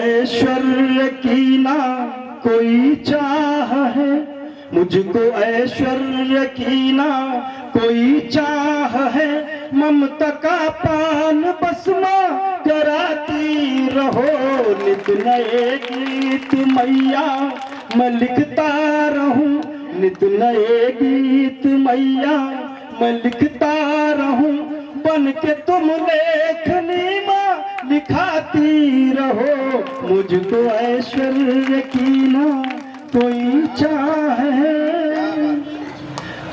ऐश्वर्य की ना कोई चाह है, मुझको ऐश्वर्य की ना कोई चाह है, ममता का पान बसमा कराती रहो, नित नए गीत मैया मैं लिखता रहूं, नित नए गीत मैया मैं लिखता रहूं, बन के तुम लेखनी माँ लिखाती रहो, मुझको ऐश्वर्य की ना कोई चाह है।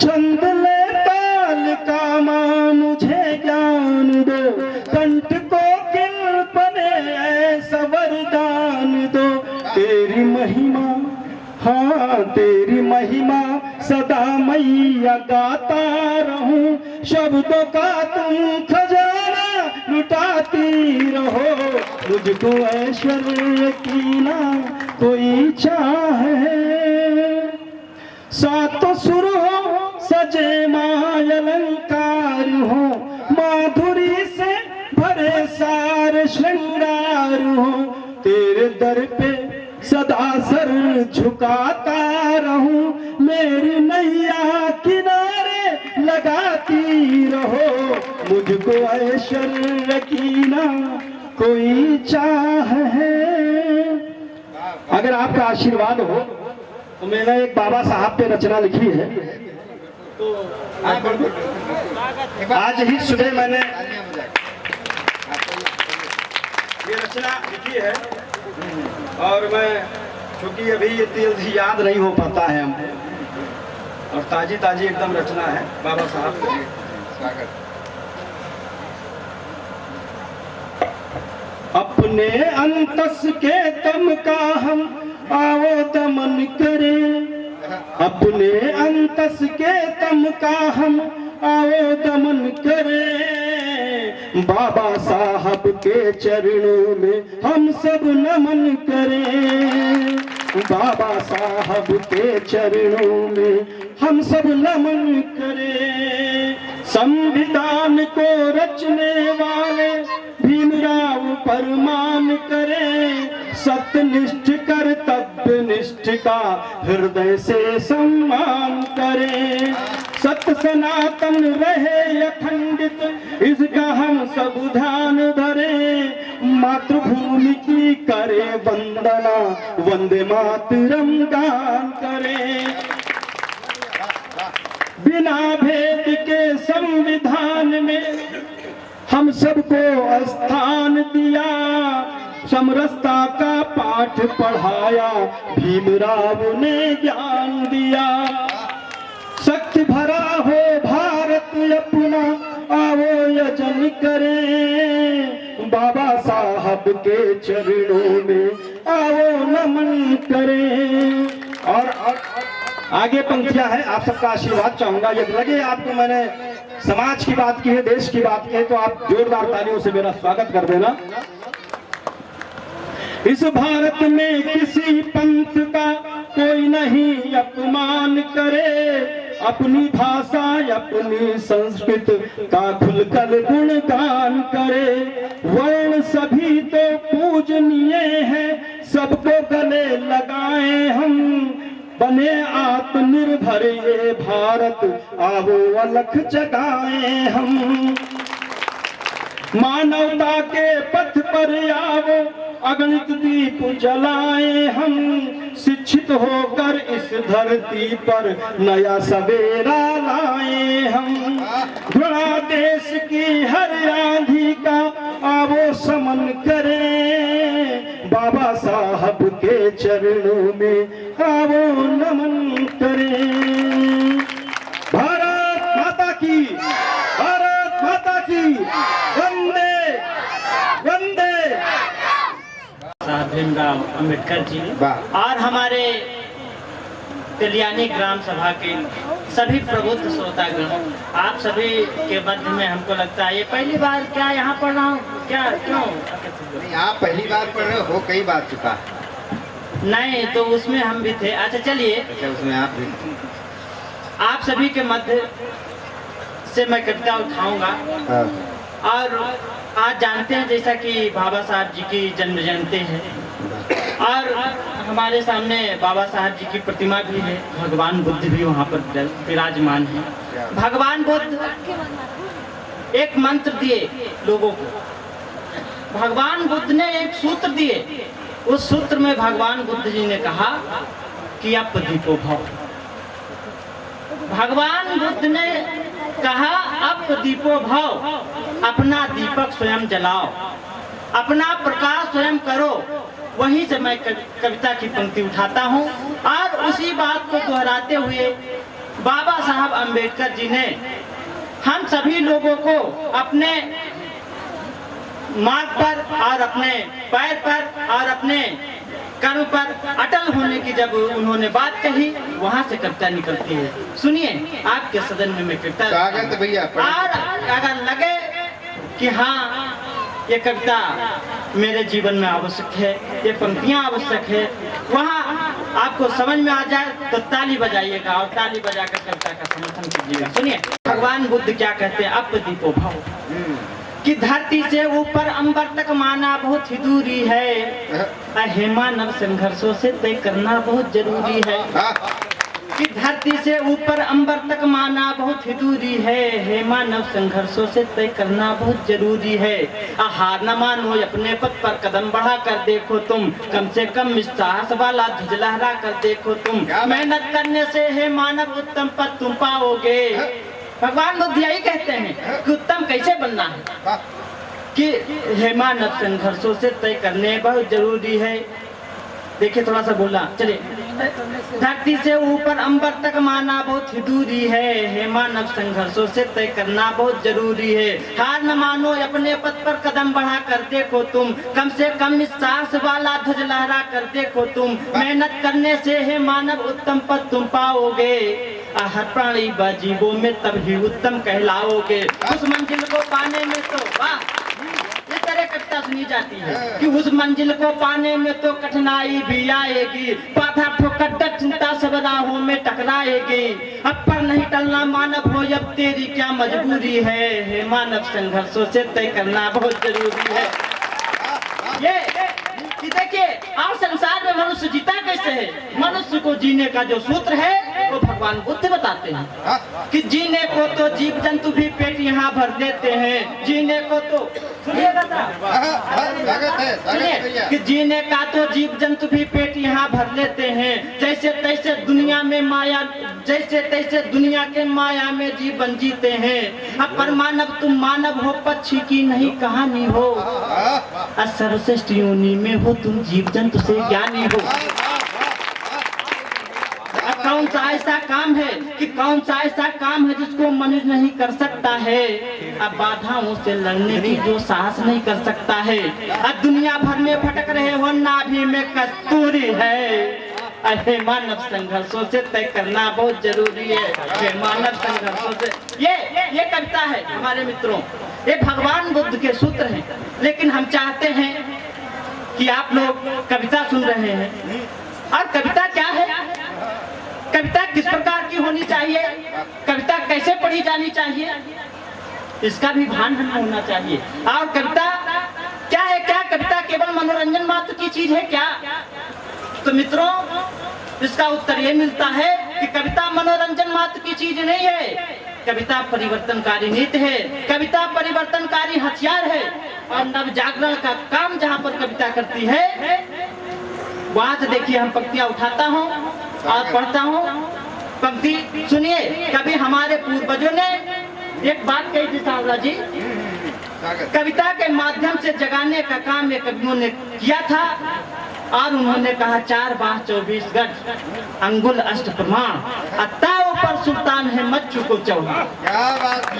छंद ले ताल का माँ मुझे ज्ञान दो, कंठ को किल बने ऐसा वरदान दो, तेरी महिमा हाँ तेरी महिमा सदा मैया गाता रहूं, शब्दों का तुम खजाना लुटाती रहो, मुझको ऐश्वर्य की ना कोई चाह है। सातों सुर हो सजे माँ अलंकार हो, माधुरी से भरे सारे श्रृंगार हो, तेरे दर पे सदा सर झुकाता रहूं, मेरी नैया किनारे लगाती रहो, मुझको ऐश्वर्य की ना कोई चाह है। अगर आपका आशीर्वाद हो तो मैंने एक बाबा साहब पे रचना लिखी है, तो आज ही सुबह मैंने ये रचना लिखी है, और मैं चूंकि अभी ये याद नहीं हो पाता है हमको, और ताजी ताजी एकदम रचना है बाबा साहब के लिए। अपने अंतस के दम का हम आओ दमन करें, अपने अंतस के दम का हम आओ दमन करें, बाबा साहब के चरणों में हम सब नमन करें, बाबा साहब के चरणों में हम सब नमन करें। संविधान को रचने वाले भीमराव परमान करें, सत्यनिष्ठ कर्तव्य निष्ठ का हृदय से सम्मान करें, सत्य सनातन रहे अखंडित इसका हम सब ध्यान धरें, मातृभूमि की करे वंदना वंदे मातरम गान करें, बिना भेद के संविधान में हम सबको स्थान दिया, समरसता का पाठ पढ़ाया भीमराव ने ज्ञान दिया, शक्ति भरा हो भारत अपना आओ यजन करें, बाबा साहब के चरणों में आओ नमन करें। और आगे पंक्तियां हैं, आप सबका आशीर्वाद चाहूंगा। यदि लगे आपको मैंने समाज की बात की है, देश की बात की है, तो आप जोरदार तालियों से मेरा स्वागत कर देना। इस भारत में किसी पंथ का कोई नहीं अपमान करे, अपनी भाषा अपनी संस्कृति का खुलकर गुणगान करे, वर्ण सभी तो पूजनीय है, सबको गले लगाए हम, बने आत्मनिर्भर ये भारत आओ अलख जगाए हम, मानवता के पथ पर आओ अगणित दीप जलाए हम, शिक्षित होकर इस धरती पर नया सवेरा लाए हम, घोड़ा देश की हर आंधी का आवो समन करें, बाबा साहब के चरणों में आवो नमन करें। भारत माता की, भारत माता की, वंदे वंदे। भीमराव अंबेडकर जी और हमारे कल्याणी ग्राम सभा के सभी प्रबुद्ध श्रोतागण, आप सभी के मध्य में हमको लगता है ये पहली बार क्या यहाँ पढ़ रहा हूँ, क्या क्यों? नहीं, आप पहली बार पढ़ रहे हो, कई बार चुका नहीं, तो उसमें हम भी थे। अच्छा चलिए, अच्छा उसमें आप भी। आप सभी के मध्य से मैं कविता उठाऊंगा, और आज जानते हैं जैसा कि बाबा साहब जी की जन्म जयंती है, और हमारे सामने बाबा साहब जी की प्रतिमा भी है, भगवान बुद्ध भी वहाँ पर विराजमान है। भगवान बुद्ध एक मंत्र दिए लोगों को, भगवान बुद्ध ने एक सूत्र दिए, उस सूत्र में भगवान बुद्ध जी ने कहा कि अप दीपो भव। भगवान बुद्ध ने कहा अप दीपो भव, अपना दीपक स्वयं जलाओ, अपना प्रकाश स्वयं करो। वहीं से मैं कविता की पंक्ति उठाता हूँ और उसी बात को दोहराते हुए बाबा साहब अम्बेडकर जी ने हम सभी लोगों को अपने मार्ग पर और अपने पैर पर और अपने कर्म पर अटल होने की जब उन्होंने बात कही, वहां से कविता निकलती है। सुनिए, आपके सदन में मैं कविता स्वागत भैया। और अगर लगे कि हाँ ये कविता मेरे जीवन में आवश्यक है, ये पंक्तियां आवश्यक है, वहाँ आपको समझ में आ जाए तो ताली बजाइएगा और ताली बजाकर कविता का समर्थन कीजिएगा। सुनिए, भगवान बुद्ध क्या कहते हैं, अप दीपो भव, कि धरती से ऊपर अंबर तक माना बहुत ही दूरी है, हेमानव संघर्षों से तय करना बहुत जरूरी है। कि धरती से ऊपर अंबर तक माना बहुत ही दूरी है, हेमानव संघर्षों से तय करना बहुत जरूरी है। हार न मानो, अपने पथ पर कदम बढ़ा कर देखो तुम, कम से कम इस साहस वाला ध्वज लहरा कर देखो तुम। मेहनत करने से हे मानव उत्तम पद तुम पाओगे। भगवान बुद्ध यही कहते हैं कि उत्तम कैसे बनना है, कि हेमानव संघर्षों से तय करने बहुत जरूरी है। देखिए थोड़ा सा बोला चले, धरती से ऊपर अंबर तक माना बहुत ही दूरी है, हेमानव संघर्षों से तय करना बहुत जरूरी है। हार न मानो, अपने पथ पर कदम बढ़ा कर देखो तुम, कम से कम इस साहस वाला ध्वज लहरा कर देखो तुम। मेहनत करने से हे मानव उत्तम पद तुम पाओगे, हर प्राणी व जीवों में तभी उत्तम कहलाओगे। उस मंजिल को पाने में तो वाह, इस तरह कविता सुनी जाती है कि उस मंजिल को पाने में तो कठिनाई भी आएगी, बाधा ठोकर चिंता सब राहों में टकराएगी। अब पर नहीं टलना मानव हो, अब तेरी क्या मजबूरी है, मानव संघर्षों से तय करना बहुत जरूरी है। ये कि देखिए, आप संसार में मनुष्य जीता कैसे है, मनुष्य को जीने का जो सूत्र है वो भगवान बुद्ध बताते हैं कि जीने को तो जीव जंतु भी पेट यहाँ भर देते हैं, जीने को तो सुनिएगा कि जीने का तो जीव जंतु भी पेट यहाँ भर लेते हैं। जैसे तैसे दुनिया में माया, जैसे तैसे दुनिया के माया में जीवन जीते हैं। अब पर मानव तुम मानव हो, पक्षी की नहीं कहानी हो, सर्वश्रेष्ठ योनि में हो तुम, जीव जंतु से ज्ञानी हो। कौन सा ऐसा काम है कि कौन सा ऐसा काम है जिसको मनुष्य नहीं कर सकता है, अब बाधाओं से लड़ने की जो साहस नहीं कर सकता है। अब दुनिया भर में भटक रहे हो, नाभि में कस्तूरी है, अरे मानव संघर्षों से तय करना बहुत जरूरी है, मानव संघर्षों से। ये कविता है हमारे मित्रों, ये भगवान बुद्ध के सूत्र हैं। लेकिन हम चाहते हैं कि आप लोग कविता सुन रहे हैं, और कविता क्या है, कविता किस प्रकार की होनी चाहिए, कविता कैसे पढ़ी जानी चाहिए, इसका भी भान हमें होना चाहिए। और कविता क्या है, क्या कविता केवल मनोरंजन मात्र की चीज है क्या? तो मित्रों, इसका उत्तर ये मिलता है कि कविता मनोरंजन मात्र की चीज नहीं है, कविता परिवर्तनकारी नीति है, कविता परिवर्तनकारी हथियार है। और नव जागरण का काम जहाँ पर कविता करती है, वहां से देखिए हम पंक्तियां उठाता हूँ और पढ़ता हूँ। पंक्ति सुनिए, कभी हमारे पूर्वजों ने एक बात कही थी सावला जी, कविता के माध्यम से जगाने का काम ये कवियों ने किया था। और उन्होंने कहा 4 बाह 24 गज, अंगुल अष्ट प्रमाण, अत्ताओं पर सुल्तान है मच्चू को चौहा।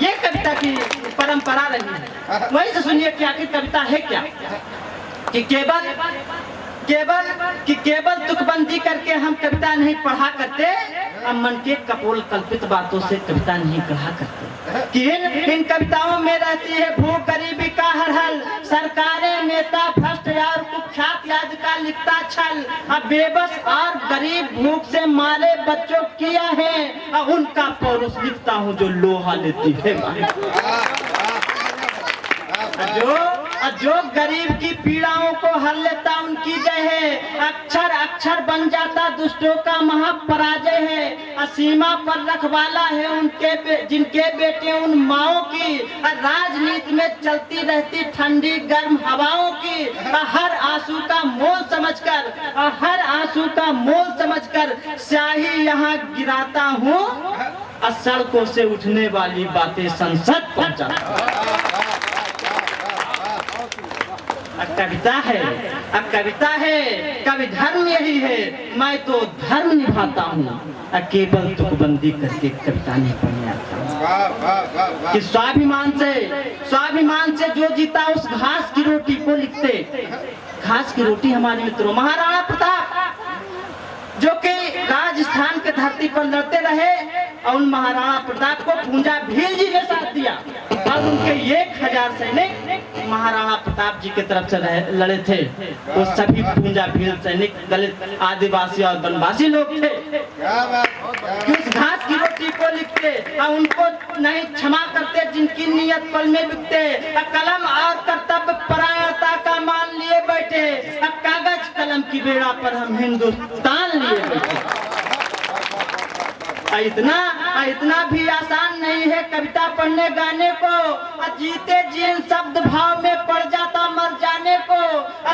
ये कविता की परंपरा रही है। वही से सुनिए कि आखिर कविता है क्या, कि केवल तुकबंदी करके हम कविता नहीं पढ़ा करते, अब मन के कपोल कल्पित बातों से कविता नहीं कहा करते। कि इन कविताओं में रहती है भूख गरीबी का हर हल, सरकारें नेता भ्रष्ट और कुख्यात याद का लिखता छल, अब बेबस और गरीब भूख से मारे बच्चों किया है, अब उनका पौरुष लिखता हूँ जो लोहा लेती है। जो गरीब की पीड़ाओं को हर लेता उनकी जय है, अक्षर अक्षर बन जाता दुष्टों का महापराजय है। असीमा पर रखवाला है जिनके बेटे उन माओं की। राजनीति में चलती रहती ठंडी गर्म हवाओं की। हर आंसू का मोल समझकर स्याही यहाँ गिराता हूँ। सड़कों से उठने वाली बातें संसद पहुँचाता। कविता है, कवि धर्म यही है। मैं तो धर्म निभाता हूँ, केवल तुकबंदी करके कविता नहीं पढ़ने आता हूँ। कि स्वाभिमान से जो जीता उस घास की रोटी को लिखते। घास की रोटी हमारे मित्रों महाराणा प्रताप जो कि राजस्थान के धरती पर लड़ते रहे और उन महाराणा प्रताप को पूंजा भील जी ने साथ दिया और उनके 1000 सैनिक महाराणा प्रताप जी की तरफ से लड़े थे। वो सभी पूंजा भील सैनिक दलित आदिवासी और वनवासी लोग थे। उस घास की रोटी को लिखते और उनको नहीं क्षमा करते जिनकी नियत पल में बिकते। कलम और कर्तव्य परायणता का मान लिए बैठे। कागज कलम की बेड़ा पर हम हिंदुस्तान लिए बैठे। इतना भी आसान नहीं है कविता पढ़ने गाने को। जीते जी शब्द भाव में पड़ जाता मर जाने को।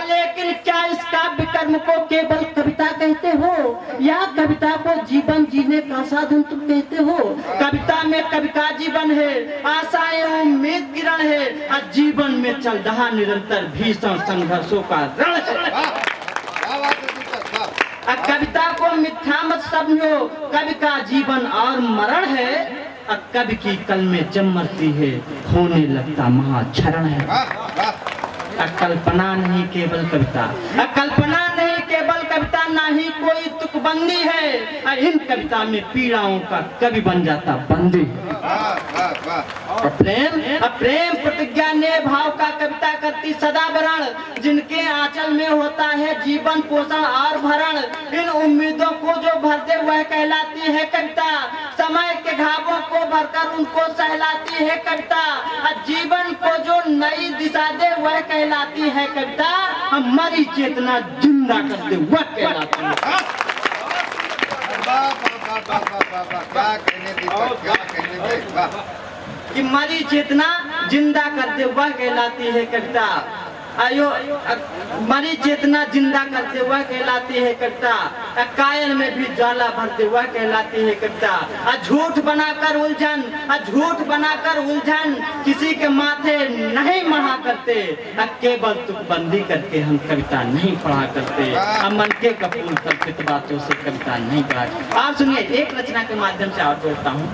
लेकिन क्या इस काव्य कर्म को केवल कविता कहते हो या कविता को जीवन जीने का साधन तुम कहते हो? कविता में कवि का जीवन है, आशाएं उम्मीद किरण है। जीवन में चल रहा निरंतर भीषण संघर्षों का रण है। कविता को मिथ्या मत समझो, कवि का जीवन और मरण है। कवि की कल में जब मरती है होने लगता महाक्षरण है। कल्पना नहीं केवल कविता, ना ही कोई तुकबंदी है। इन कविता में पीड़ाओं का कवि बन जाता बंदी। प्रेम प्रतिज्ञा ने भाव का कविता करती सदा वरण। जिनके आंचल में होता है जीवन पोषण और भरण। इन उम्मीदों को जो भरते वह कहलाती है कविता। समय के घावों को भरकर उनको सहलाती है कविता। जीवन को जो नई दिशा दे वह कहलाती है कविता। हमारी चेतना जिंदा कर दे वह कहलाती है। कि हमारी चेतना जिंदा करते हुआ कहलाती है कविता। हमारी चेतना जिंदा करते हुआ कहलाती है कविता। कायल में भी ज्वाला भरते हुआ कहलाती है कविता। झूठ बनाकर उलझन किसी के माथे नहीं मढ़ा करते। केवल तुकबंदी करके हम कविता नहीं पढ़ा करते। मन के कपूर कल्पित बातों से कविता नहीं पढ़ा। आप सुनिए, एक रचना के माध्यम से और जोड़ता हूँ।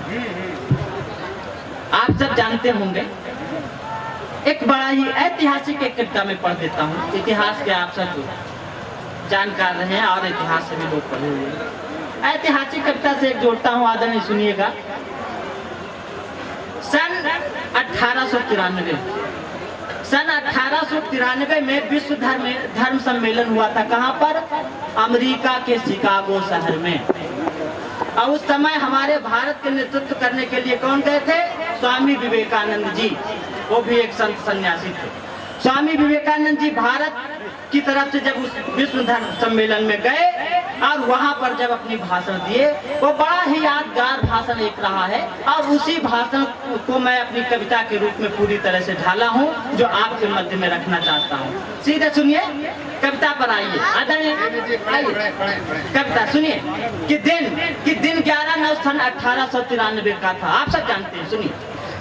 आप सब जानते होंगे, एक बड़ा ही ऐतिहासिक एक कविता में पढ़ देता हूँ। इतिहास के आप सब जानकार रहे हैं और इतिहास से भी लोग पढ़े हुए हैं। ऐतिहासिक कविता से एक जोड़ता हूँ, आदरणीय सुनिएगा। सन 1893 में विश्व धर्म सम्मेलन हुआ था। कहाँ पर? अमेरिका के शिकागो शहर में। और उस समय हमारे भारत के नेतृत्व करने के लिए कौन गए थे? स्वामी विवेकानंद जी। वो भी एक संत सन्यासी थे। स्वामी विवेकानंद जी भारत की तरफ से जब उस विश्व धर्म सम्मेलन में गए और वहां पर जब अपनी भाषण दिए, वो बड़ा ही यादगार भाषण एक रहा है। और उसी भाषण को मैं अपनी कविता के रूप में पूरी तरह से ढाला हूं, जो आपके मध्य में रखना चाहता हूं। सीधे सुनिए, कविता पर आइए। कविता सुनिए। कि दिन 11/9 सन 1893 का था। आप सब जानते हैं, सुनिए।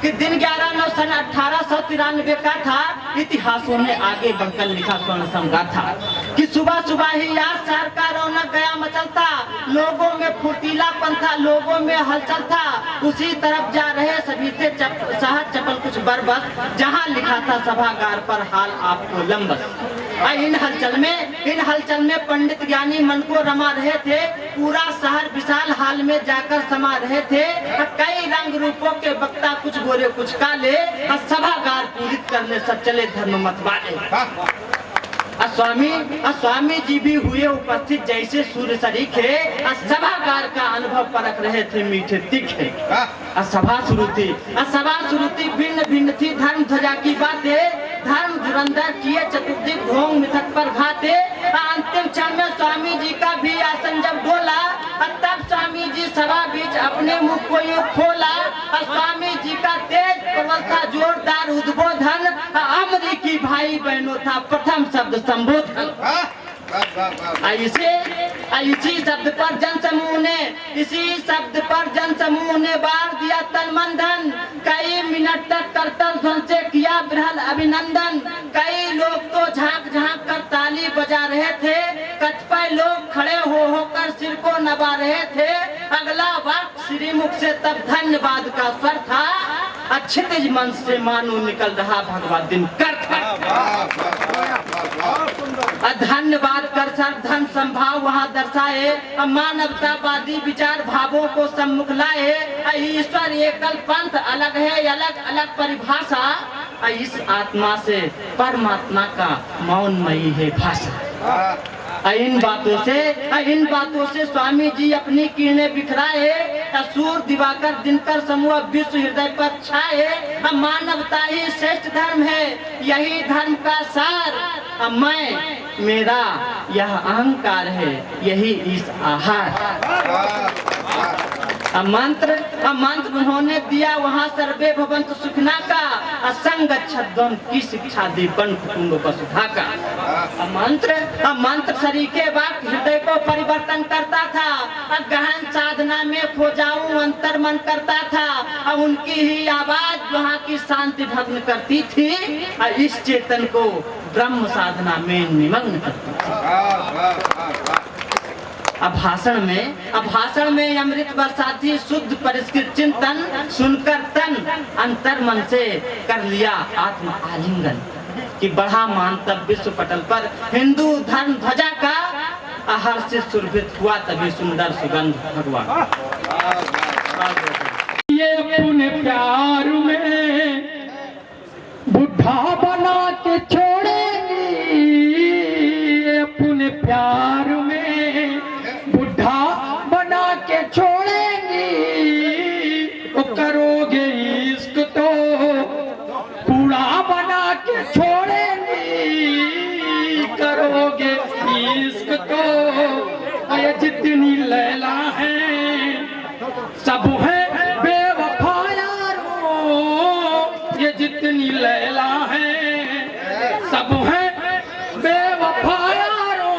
कि दिन 11/9 सन 1893 का था। इतिहासों ने आगे बढ़कर लिखा स्वर्ण संगाथा। कि सुबह सुबह ही यार शहर का रौनक गया मचलता। लोगों में फुर्तीलापन था, लोगों में हलचल था। उसी तरफ जा रहे सभी थे सहज चपल कुछ बरबस। जहां लिखा था सभागार पर हाल आपको लंबस। इन हलचल में पंडित ज्ञानी मन को रमा रहे थे। पूरा शहर विशाल हाल में जाकर समा रहे थे। कई रंग रूपों के वक्ता, कुछ गोरे कुछ काले। सभागार पूरित करने सब चले धर्म मत वाले। स्वामी जी भी हुए उपस्थित जैसे सूर्य सरीखे। सभागार का अनुभव परख रहे थे मीठे तीखे। सभा शुरू थी भिन्न भिन्न थी धर्म ध्वजा की बातें। धर्म धुरंधर किए चतुर्दिक ढोंग मिथक पर घाते। अंतिम क्षण में स्वामी अपने मुख को यूं खोला और स्वामी जी का तेज प्रबल था, जोरदार उद्बोधन, अमरीकी भाई बहनों था प्रथम शब्द संबोधन। इसी शब्द पर जन समूह ने बार दिया तन मन धन, कई मिनट तक करतल ध्वन से किया बृहल अभिनंदन। कई लोग तो झांक झांक कर ताली बजा रहे थे, कतिपय लोग खड़े होकर सिर को नवा रहे थे। अगला वाक्य श्रीमुख से तब धन्यवाद का स्वर था, क्षितिज मन से मानो निकल रहा भगवत दिन कर था। धन्यवाद कर सर धन संभाव वहाँ दर्शाए, मानवतावादी विचार भावों को सम्मुख लाए। ईश्वर एकल पंथ अलग है, अलग अलग परिभाषा, इस आत्मा से परमात्मा का मौनमयी है भाषा। इन बातों से स्वामी जी अपनी किरणें बिखराए, सूर्य दिवाकर दिनकर समूह विश्व हृदय पर छाए। मानवता ही श्रेष्ठ धर्म है, यही धर्म का सार, मैं मेरा यह अहंकार है, यही इस आहार। मंत्र उन्होंने दिया वहाँ सर्वे भवन्तु सुखिना का, असंग छद्म की शिक्षा दी बन कुटुंब वसुधा का। मंत्र सरीखे वाक्य हृदय को परिवर्तन करता था, गहन साधना में खो जाऊं अंतर मन करता था। उनकी ही आवाज वहाँ की शांति भग्न करती थी, इस चेतन को ब्रह्म साधना में निमग्न करती थी। अब भाषण में अमृत बरसाती शुद्ध परिष्कृत चिंतन सुनकर तन अंतर मन से कर लिया आत्म आलिंगन, कि बढ़ा मान तब विश्व पटल पर हिंदू धर्म ध्वजा का, हर्षित सुरभित हुआ तभी सुंदर सुगंध भगवान। ये अपने प्यार में बुढ़ा बना के छोड़ेंगी, अपने प्यार में बुढ़ा बना के छोड़ेंगी। वो करोगे इश्क तो कूड़ा बना के छोड़ेंगी, करोगे इश्क तो ये जितनी लैला है सब है बेवफा यारो, ये जितनी लैला है सब है बेवफा यारो,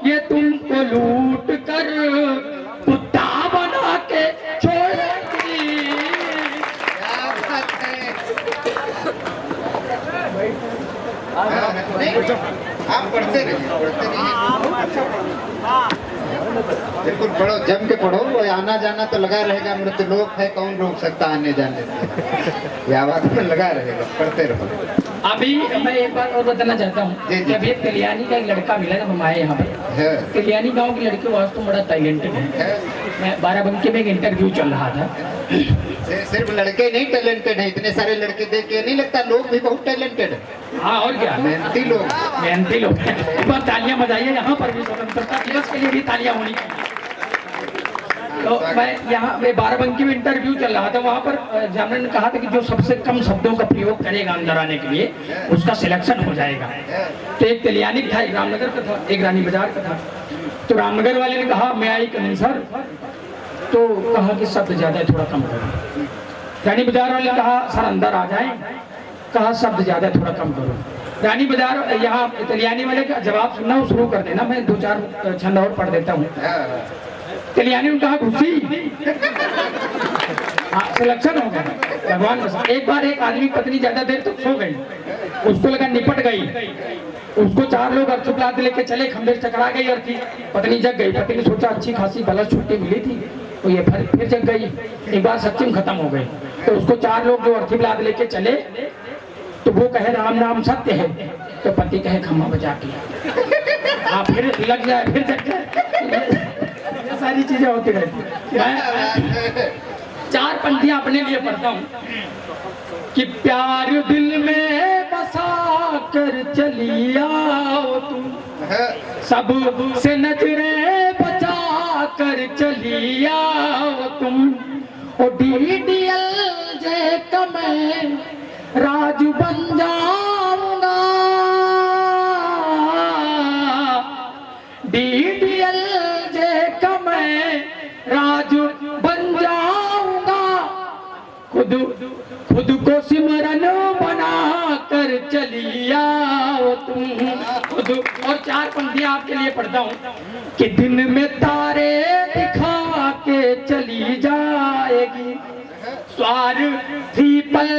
ये तुमको लूट कर बुद्धा बना के छोड़ेंगी। आप पढ़ते रहिए बिल्कुल, पढ़ो, जम के पढ़ो। वो आना जाना तो लगा रहेगा, मृत्युलोक है, कौन रोक सकता आने जाने से, ये आवाज में लगा रहेगा, पढ़ते रहो। अभी मैं एक बात और बताना चाहता हूँ कि अभी कल्याणी का एक लड़का मिला जब हम आए यहाँ पे, कल्याणी गांव की लड़की वास्तव में बड़ा टैलेंटेड है। मैं बाराबंकी में एक इंटरव्यू चल रहा था, सिर्फ लड़के नहीं टैलेंटेड हैं, इतने सारे लड़के देख के नहीं लगता, लोग भी बहुत टैलेंटेड है। हाँ और क्या, मेहनती लोग हैं। एक बार तालियां बजाइए, यहाँ पर भी स्वतंत्रता दिवस के लिए भी तालियां होनी चाहिए। तो मैं बाराबंकी में इंटरव्यू चल रहा था, वहाँ पर जानने ने कहा था कि जो सबसे कम शब्दों का प्रयोग करेगा अंदर आने के लिए उसका सिलेक्शन हो जाएगा। तो एक कल्याणी था, एक रामनगर का था, एक रानी बाजार का था। तो रामनगर वाले ने कहा मैं आई कहीं सर, तो कहा कि शब्द ज्यादा है थोड़ा कम करो। रानी बाजार वाले ने कहा सर अंदर आ जाए, कहा शब्द ज्यादा थोड़ा कम करो। रानी बाजार यहाँ कल्याणी वाले का जवाब सुनना शुरू कर देना, मैं 2-4 छंद और पढ़ देता हूँ। कल्याणी ने कहा घुसी, हाँ सिलेक्शन हो गया भगवान का। एक बार एक आदमी पत्नी ज्यादा देर तक सो गई, उसको लगा निपट गई, उसको 4 लोग अर्थी प्लाद लेके चले, खंबे चकरा गई अर्थी, पत्नी जग गई। पत्नी ने सोचा अच्छी खासी बलस छुट्टी मिली थी, तो ये फिर जग गई, एक बार सच्ची खत्म हो गई। तो उसको 4 लोग जो अर्थी प्लाद लेके चले, तो वो कहे राम नाम सत्य है, तो पति कहे खम्मा बजा के, हाँ फिर लग जाए, फिर जग जाए, सारी चीजें होती रहती। मैं 4 पंक्तियां अपने लिए पढ़ता हूँ कि प्यार दिल में बसा कर चली आओ तुम, सब से नजरें बचा कर चली आओ तुम, ओ DDL जे का मैं राजू बन जाऊंगा, DDL जे का मैं राजू खुद खुद को सिमरन बना कर चली आओ तुम खुद। और 4 पंक्तियां आपके लिए पढ़ता हूँ कि दिन में तारे दिखा के चली जाएगी, स्वार्थी पल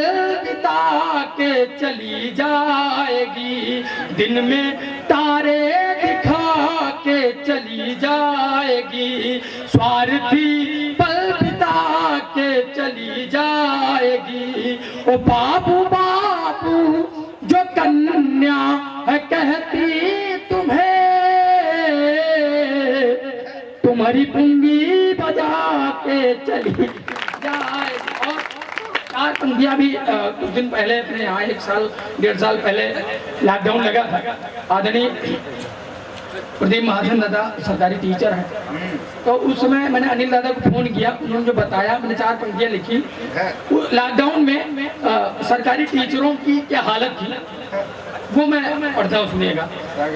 बिता के चली जाएगी, दिन में तारे दिखा के चली जाएगी, स्वार्थी पल बिता के चली जाएगी। ओ बाबू बाबू जो कन्या है कहती तुम्हें, तुम्हारी पुंगी बजा के चली जाए। और 4 पंक्तियां भी कुछ दिन पहले अपने यहाँ 1 साल 1.5 साल पहले लॉकडाउन लगा था। आदरणीय प्रदीप महाजन दादा सरकारी टीचर है, तो उस समय मैंने अनिल दादा को फोन किया, उन्होंने जो बताया मैंने 4 पंक्तियां लिखी। लॉकडाउन में सरकारी टीचरों की क्या हालत थी वो मैं पढ़ता हूँ, सुनिएगा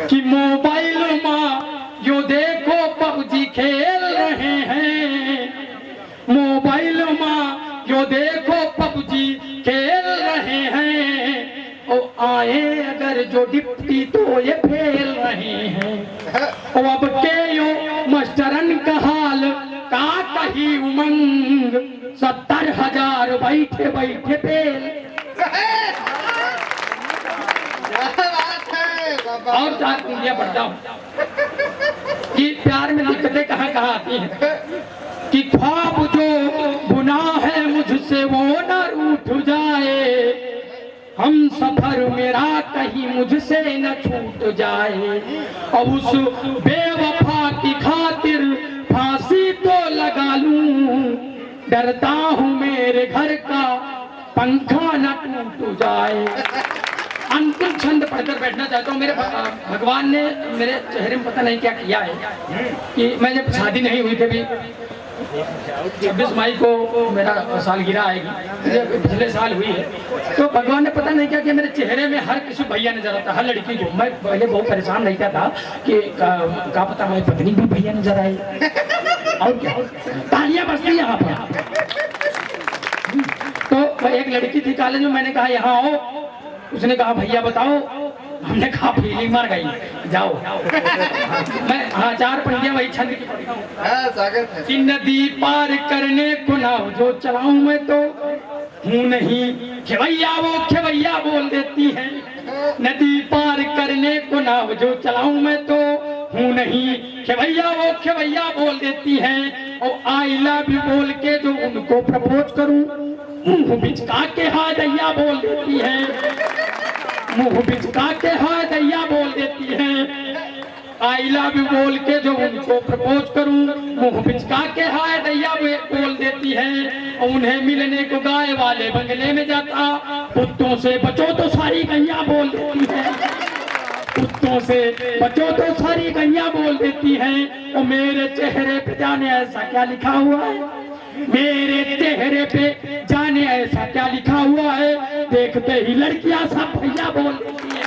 कि मोबाइल माँ यो देखो पबजी खेल रहे हैं, मोबाइल माँ यो देखो पबजी खेल रहे हैं, ओ आए अगर जो डिप्टी तो ये फेल रहे हैं, ओ अब के यो मास्टरन का हाल का कही उमंग, 70,000 बैठे बैठे फेल। और 4 पंक्तियां पढ़ता हूँ कि प्यार में दिक्कतें कहाँ कहाँ आती हैं कि ख्वाब जो बुना है मुझसे वो न रूठ जाए, हम सफर मेरा कहीं मुझसे न छूट जाए, और उस बेवफा की खातिर फांसी तो लगा लूं, डरता हूँ मेरे घर का पंखा न टूट जाए। अंतिम छंद पढ़कर बैठना चाहता हूँ। मेरे भगवान ने मेरे चेहरे में पता नहीं क्या किया है कि मैं जब शादी नहीं हुई थी, अभी 26 मई को मेरा सालगिरह आएगी, पिछले साल हुई है, तो भगवान ने पता नहीं क्या किया, मेरे चेहरे में हर किसी भैया नजर आता, हर लड़की को। मैं पहले बहुत परेशान रहता था कि क्या पता हमारी पत्नी भी भैया नजर आए, और क्या तालियां बजती यहाँ पर। तो एक लड़की थी कॉलेज में, मैंने कहा यहाँ आओ, उसने कहा भैया बताओ, हमने कहा फीलिंग मार गई, जाओ। मैं 4 पंक्तियां वही छंद की पढ़ता हूँ कि नदी पार करने को नाव जो चलाऊं मैं तो हूँ नहीं खेवैया, वो खेवैया बोल देती है, नदी पार करने को नाव जो चलाऊं मैं तो हूँ नहीं खेवैया, वो खेवैया बोल देती है, और आई लव यू बोल के जो उनको प्रपोज करूं, मुंह बिचका के हाँ दैया बोल देती है, मुंह बिचका के हाँ दैया बोल देती है, आई लव यू बोल के जो उनको प्रपोज करूं, मुंह बिचका के हाँ दैया बोल देती है, और उन्हें मिलने को गाय वाले बंगले में जाता, कुत्तों से बचो तो सारी गैया बोल देती है, कुत्तों से बचो तो सारी गैया बोल देती है, और मेरे चेहरे पे जाने ऐसा क्या लिखा हुआ है, मेरे चेहरे पे जाने ऐसा क्या लिखा हुआ है, देखते ही लड़कियां सब भैया बोल देती है।